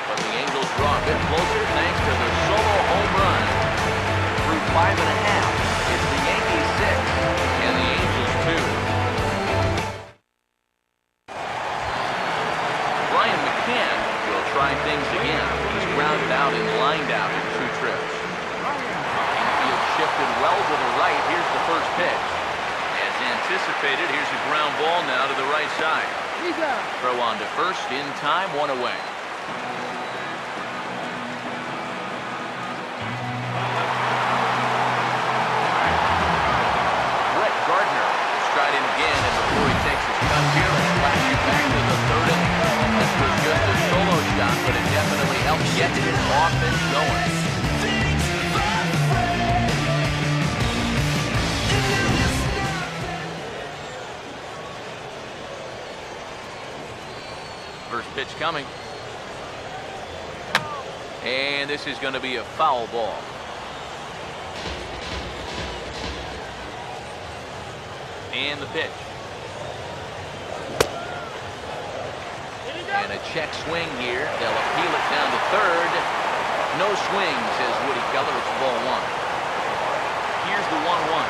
But the Angels draw a bit closer thanks to the solo home run. Through 5 1/2, it's the Yankees 6 and the Angels 2. Brian McCann will try things again. He's grounded out and lined out in 2 trips. Infield shifted well to the right. Here's the first pitch. As anticipated, here's a ground ball now to the right side. Throw on to first in time, 1 away. Brett Gardner will stride in again, and before he takes his cut here, let's flash you back to the 3rd inning. This was just a solo shot, but it definitely helped get his offense going. First pitch coming. And this is going to be a foul ball. And the pitch. And a check swing here. They'll appeal it down to 3rd. No swing, says Woody Keller. It's ball 1. Here's the 1-1.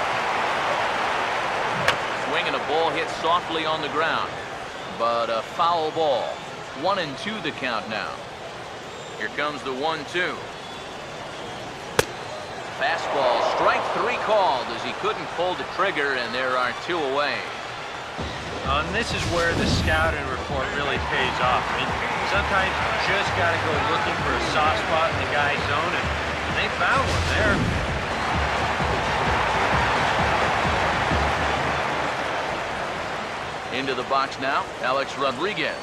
Swing and a ball hit softly on the ground. But a foul ball. 1-2 the count now. Here comes the 1-2. Fastball, strike 3 called as he couldn't pull the trigger, and there are 2 away. And this is where the scouting report really pays off. I mean, sometimes you just got to go looking for a soft spot in the guy's zone, and they found one there. Into the box now, Alex Rodriguez.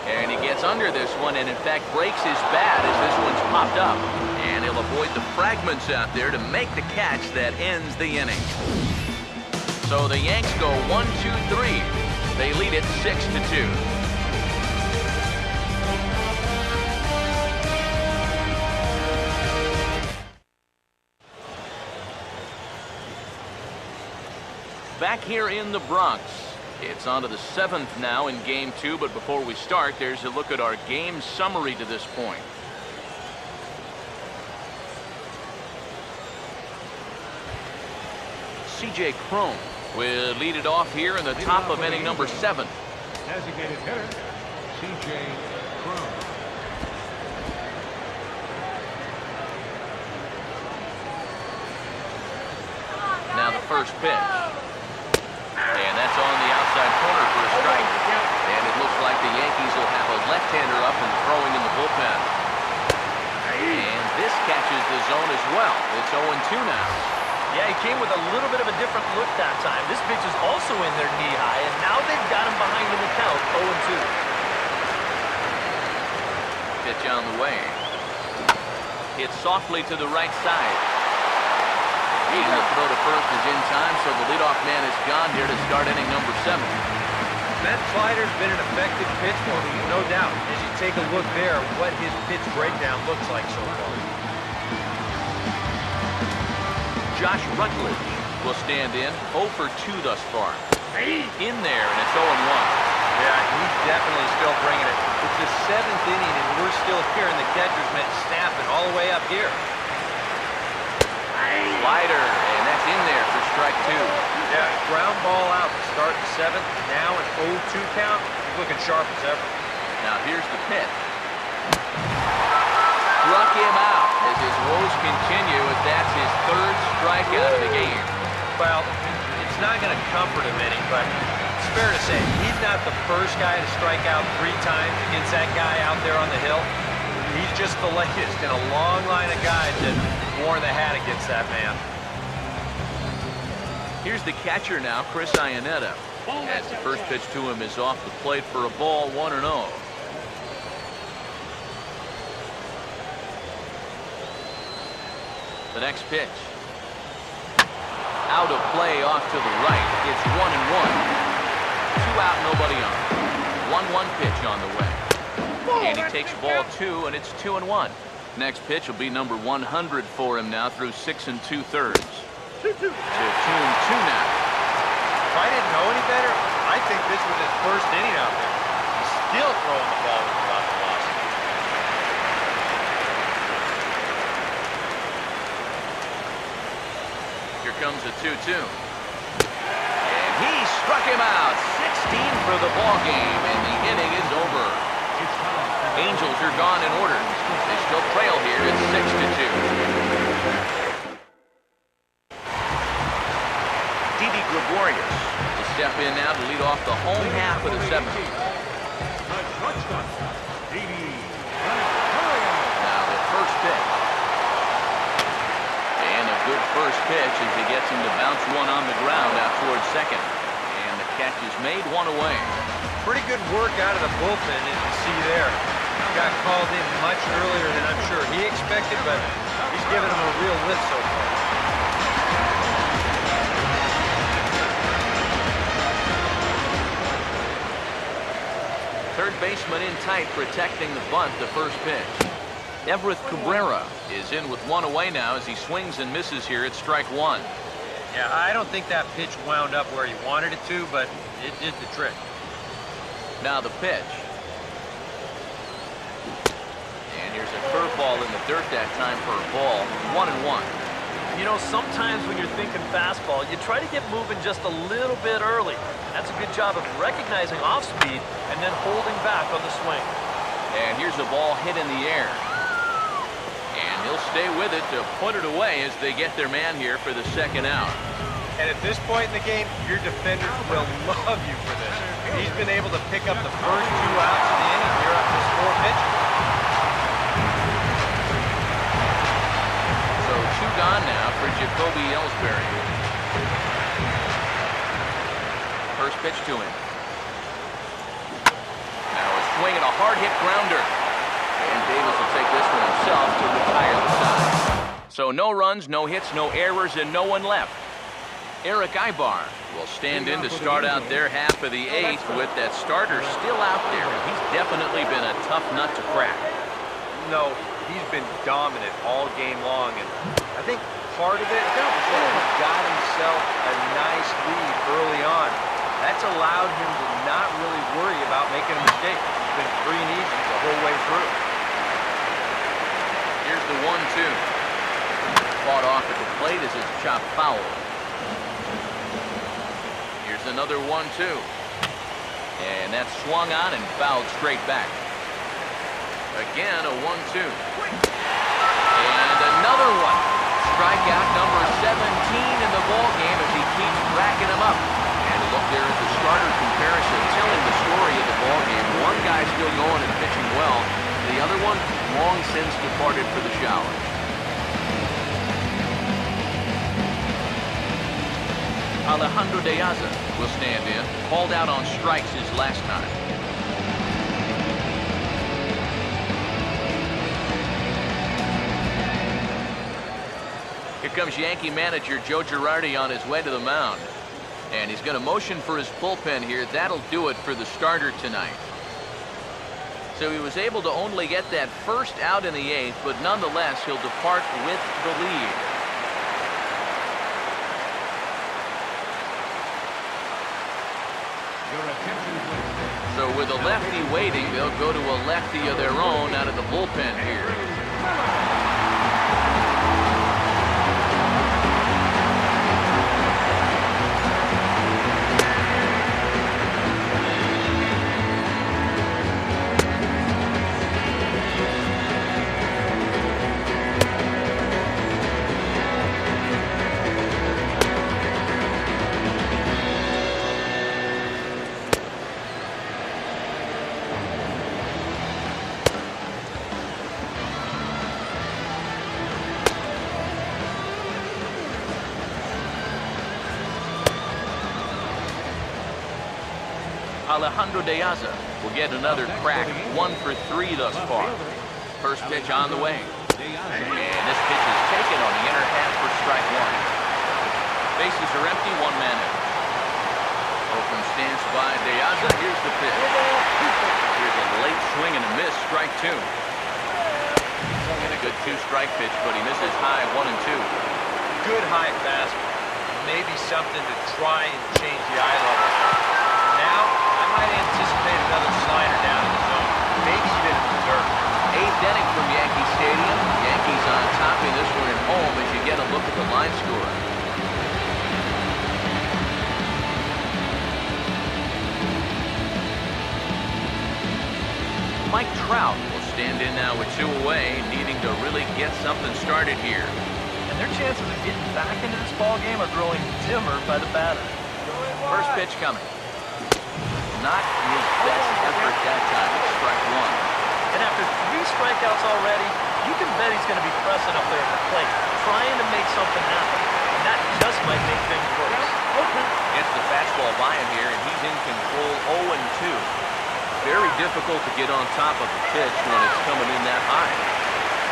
And he gets under this one and, in fact, breaks his bat as this one's popped up. And he'll avoid the fragments out there to make the catch that ends the inning. So the Yanks go 1-2-3. They lead it 6-2. Back here in the Bronx. It's on to the 7th now in Game 2, but before we start, there's a look at our game summary to this point. C.J. Cron will lead it off here in the top of inning number 7. Designated hitter, C.J. Cron. Now the first pitch. And that's on the outside corner for a strike. And it looks like the Yankees will have a left-hander up and throwing in the bullpen. And this catches the zone as well. It's 0-2 now. Yeah, he came with a little bit of a different look that time. This pitch is also in their knee high, and now they've got him behind in the count, 0-2. Pitch on the way. Hit softly to the right side. And the throw to first is in time, so the leadoff man is gone here to start inning number 7. That slider's been an effective pitch for him, no doubt. As you take a look there, what his pitch breakdown looks like so far. Josh Rutledge will stand in, 0 for 2 thus far. In there, and it's 0-1. Yeah, he's definitely still bringing it. It's the 7th inning, and we're still hearing the catcher's mitt snapping all the way up here. Slider, and that's in there for strike 2. Yeah, ground ball out to start the 7th. Now an 0-2 count. He's looking sharp as ever. Now here's the pitch. Struck him out as his woes continue, as that's his 3rd strikeout of the game. Well, it's not going to comfort him any, but it's fair to say he's not the first guy to strike out 3 times against that guy out there on the hill. He's just the latest in a long line of guys that wore the hat against that man. Here's the catcher now, Chris Iannetta. As the first pitch to him is off the plate for a ball, 1-0. The next pitch. Out of play off to the right. It's 1-1. 2 out, nobody on. 1-1 pitch on the way. And he takes ball 2, and it's 2-1. Next pitch will be number 100 for him now through 6 2/3. To 2-2 now. If I didn't know any better, I think this was his first inning out there. He's still throwing the ball with a lot of velocity. Here comes a 2-2. And he struck him out. 16 for the ball game, and the inning is over. Angels are gone in order. They still trail here at 6-2. Didi Gregorius will step in now to lead off the home half of the 7th. Now the first pitch. And a good first pitch as he gets him to bounce one on the ground out towards second. And the catch is made, 1 away. Pretty good work out of the bullpen, as you see there. Got called in much earlier than I'm sure he expected, but he's given him a real lift so far. Third baseman in tight, protecting the bunt, the first pitch. Everett Cabrera is in with 1 away now as he swings and misses here at strike 1. Yeah, I don't think that pitch wound up where he wanted it to, but it did the trick. Now the pitch. And here's a curveball in the dirt that time for a ball. 1-1. You know, sometimes when you're thinking fastball, you try to get moving just a little bit early. And that's a good job of recognizing off speed and then holding back on the swing. And here's a ball hit in the air. And he'll stay with it to put it away as they get their man here for the second out. And at this point in the game, your defenders will love you for this. He's been able to pick up the first 2 outs of the inning here up this 4 pitches. So 2 gone now for Jacoby Ellsbury. First pitch to him. Now a swing and a hard-hit grounder. And Davis will take this one himself to retire the side. So no runs, no hits, no errors, and no one left. Eric Ibar will stand in to start out their half of the 8th with that starter still out there. He's definitely been a tough nut to crack. No, he's been dominant all game long, and I think part of it is that he got himself a nice lead early on. That's allowed him to not really worry about making a mistake. He's been free and easy the whole way through. Here's the 1-2. Fought off at the plate as it's chopped foul. Here's another 1-2. And that's swung on and fouled straight back. Again, a 1-2. And another one. Strikeout number 17 in the ballgame as he keeps racking them up. And look there at the starter comparison, telling the story of the ballgame. One guy still going and pitching well. The other one long since departed for the showers. Alejandro De Aza will stand in. Called out on strikes his last time. Here comes Yankee manager Joe Girardi on his way to the mound. And he's going to motion for his bullpen here. That'll do it for the starter tonight. So he was able to only get that first out in the 8th, but nonetheless, he'll depart with the lead. So with a lefty waiting, they'll go to a lefty of their own out of the bullpen here. Alejandro De Aza will get another crack, 1 for 3 thus far. First pitch on the way. And this pitch is taken on the inner half for strike 1. Bases are empty, 1 man in. Open stance by De Aza. Here's the pitch. Here's a late swing and a miss, strike 2. And a good 2-strike pitch, but he misses high 1 and 2. Good high fastball. Maybe something to try and change the eye level. Now, I might anticipate another slider down in the zone. Maybe even in the dirt. 8th inning from Yankee Stadium. Yankees on top in this one at home as you get a look at the line score. Mike Trout will stand in now with 2 away, needing to really get something started here. And their chances of getting back into this ball game are growing dimmer by the batter. First pitch coming. Not his best effort that time. It's strike 1. And after 3 strikeouts already, you can bet he's going to be pressing up there at the plate, trying to make something happen. And that just might make things worse. Gets the fastball by him here, and he's in control 0-2. Very difficult to get on top of the pitch when it's coming in that high.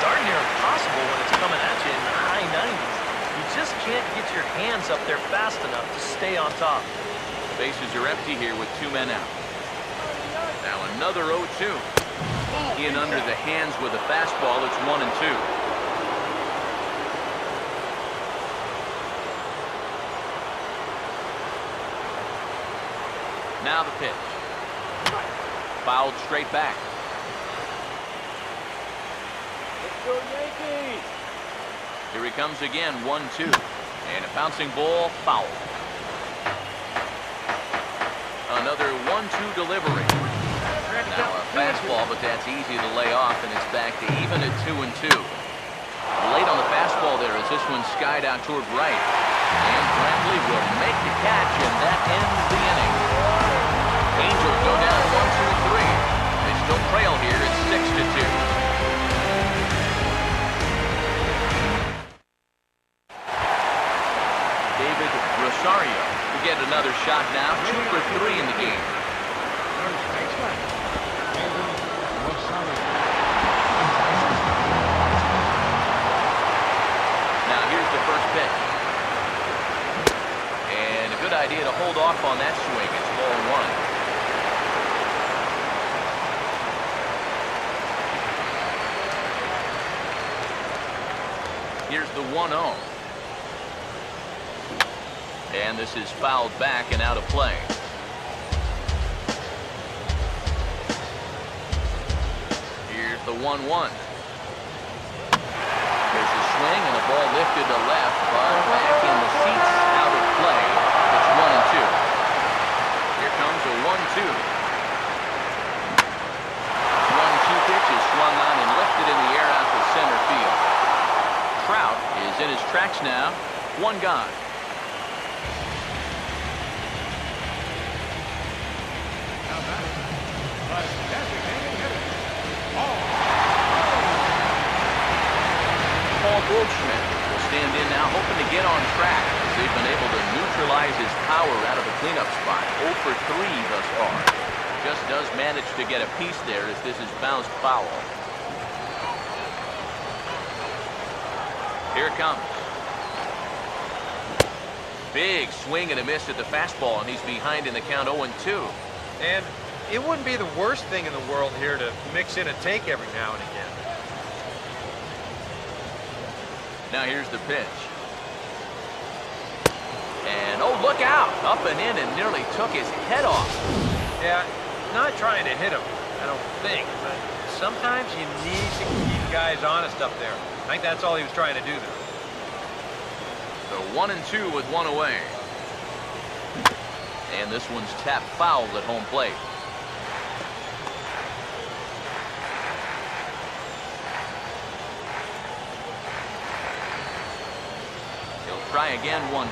Darn near impossible when it's coming at you in the high 90s. You just can't get your hands up there fast enough to stay on top. Bases are empty here with 2 men out. Now another 0-2. In under the hands with a fastball. It's 1 and 2. Now the pitch. Fouled straight back. Let's go Yankees! Here he comes again, 1-2. And a bouncing ball, foul. Another 1-2 delivery. Now a fastball, but that's easy to lay off, and it's back to even at 2 and 2. Late on the fastball there as this one skied out toward right. And Bradley will make the catch, and that ends the inning. Angels go down 1-2-3. They still trail here at 6-2. Rosario to get another shot now, 2 for 3 in the game. idea to hold off on that swing. It's ball one. Here's the 1-0. And this is fouled back and out of play. Here's the 1-1. There's a swing and a ball lifted to left, but back in the seats, out of play. It's 1-2. Here comes a 1-2. 1-2 pitch is swung on and lifted in the air out to center field. Trout is in his tracks now. One gone. Paul Goldschmidt will stand in now, hoping to get on track as they've been able to neutralize his power out of the cleanup spot. 0 for 3 thus far. Just does manage to get a piece there as this is bounced foul. Here it comes. Big swing and a miss at the fastball, and he's behind in the count 0-2. And it wouldn't be the worst thing in the world here to mix in a take every now and again. Now here's the pitch. And oh, look out! Up and in and nearly took his head off. Yeah, not trying to hit him, I don't think, but sometimes you need to keep guys honest up there. I think that's all he was trying to do there. So 1-2 with one away. And this one's tapped foul at home plate. He'll try again, 1-2.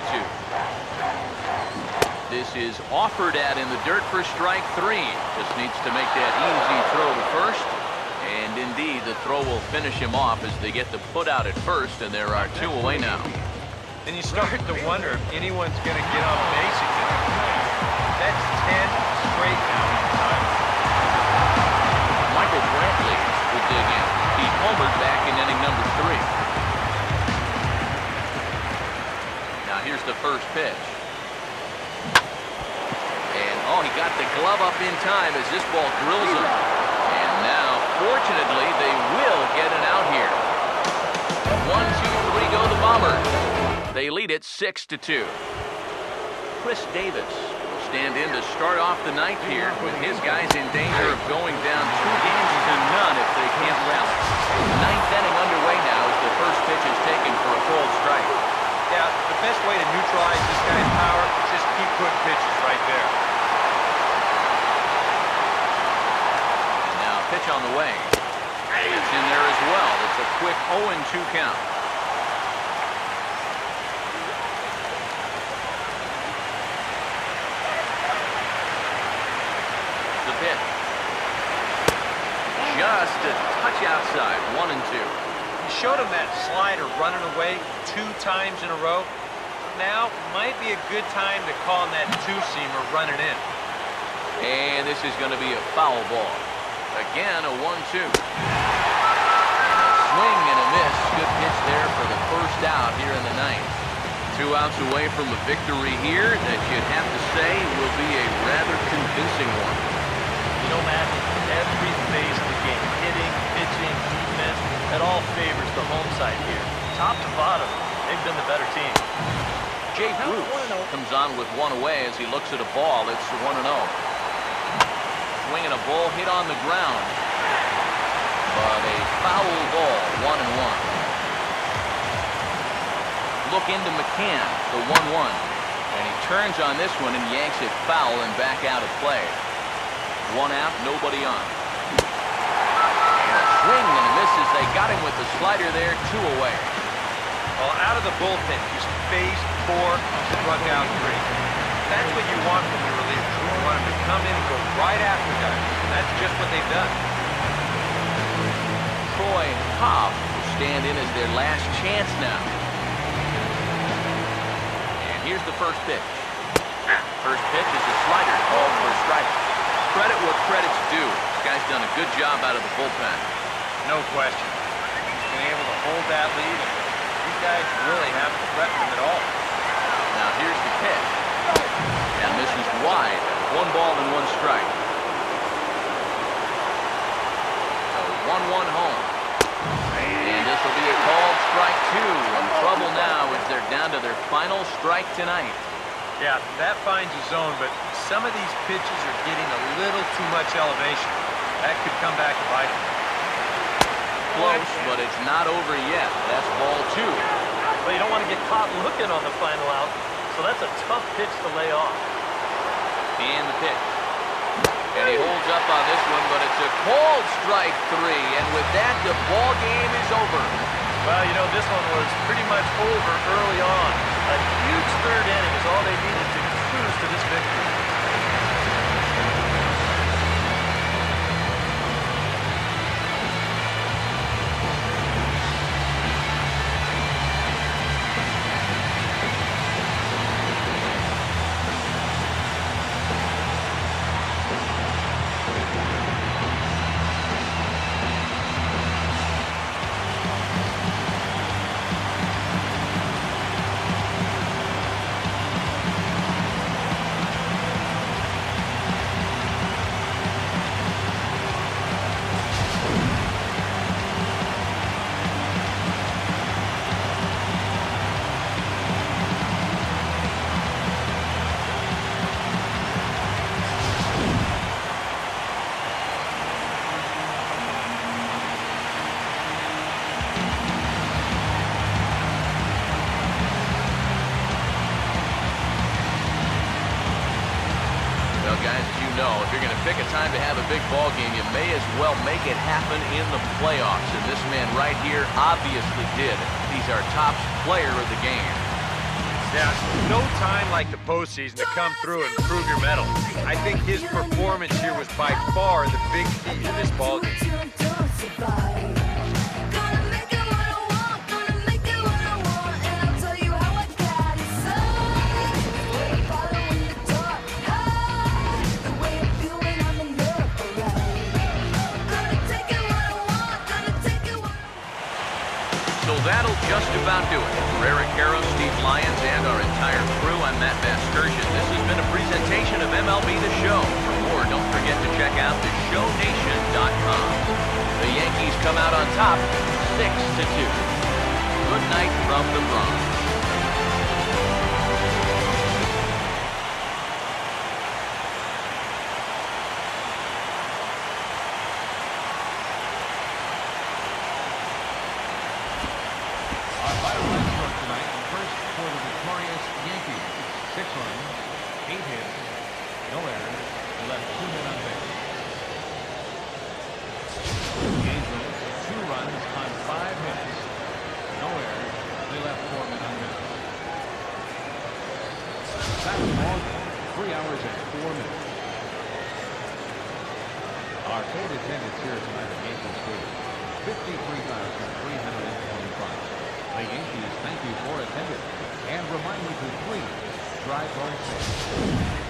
This is offered at in the dirt for strike 3. Just needs to make that easy throw to first. And indeed, the throw will finish him off as they get the put out at first, and there are 2 away now. Then you start to wonder if anyone's going to get on base again. That's 10 straight now. Michael Brantley will dig in. He homered back in inning number 3. Now here's the first pitch. And oh, he got the glove up in time as this ball drills him. And now, fortunately, they will get an out here. 1, 2, 3 go the Bombers. They lead it 6-2. Chris Davis will stand in to start off the ninth here with his guys in danger of going down 2 games to none if they can't rally. Ninth inning underway now as the first pitch is taken for a called strike. Yeah, the best way to neutralize this guy's power is just keep putting pitches right there. And now pitch on the way. It's in there as well. It's a quick 0-2 count. Just a touch outside, 1-2. You showed him that slider running away 2 times in a row. Now might be a good time to call him that 2-seamer running in. And this is going to be a foul ball. Again, a 1-2. Swing and a miss. Good pitch there for the first out here in the ninth. 2 outs away from a victory here that you'd have to say will be a rather convincing one. You know, Matt, every phase of the game, hitting, pitching, defense, it all favors the home side here. Top to bottom, they've been the better team. Jay Bruce comes on with 1 away as he looks at a ball. It's 1-0. Swinging a ball hit on the ground. But a foul ball, 1-1. Look into McCann, the 1-1. And he turns on this one and yanks it foul and back out of play. 1 out, nobody on. And a swing and a miss as they got him with the slider there, 2 away. Well, out of the bullpen, he's phased 4, struck out 3. That's what you want from the relievers. You want him to come in and go right after guys. And that's just what they've done. Troy Hobb will stand in as their last chance now. And here's the first pitch. First pitch is a slider called for a strike. Credit what credit's due. This guy's done a good job out of the bullpen. No question. He's been able to hold that lead, and these guys really haven't threatened him at all. Now here's the pitch. wide. 1 ball and 1 strike. So 1-1 home. And this will be a called strike 2. In trouble now as they're down to their final strike tonight. Yeah, that finds a zone, but some of these pitches are getting a little too much elevation. That could come back to bite them. Close, but it's not over yet. That's ball 2. Well, you don't want to get caught looking on the final out, so that's a tough pitch to lay off. And the pitch. And he holds up on this one, but it's a called strike 3. And with that, the ball game is over. Well, you know, this one was pretty much over early on. A huge third inning is all they needed to cruise to this victory. Well, guys, as you know, if you're going to pick a time to have a big ball game, you may as well make it happen in the playoffs. And this man right here obviously did. He's our top player of the game. Yeah, no time like the postseason to come through and prove your mettle. I think his performance here was by far the big key to this ball game. So that'll just about do it. For Eric Harrow, Steve Lyons, and our entire crew, I'm Matt Vasgersian. This has been a presentation of MLB The Show. For more, don't forget to check out theshownation.com. The Yankees come out on top, 6-2. Good night from the Bronx. Our final run scored tonight, first for the victorious Yankees. 6 runs, 8 hits, no errors. They left 2 men on base. The Angels, 2 runs on 5 hits, no errors. They left 4 men on base. Fastball, 3 hours and 4 minutes. Our paid attendance here tonight at Yankee Stadium, 53,325. The Yankees thank you for attending and remind you to please drive home safe.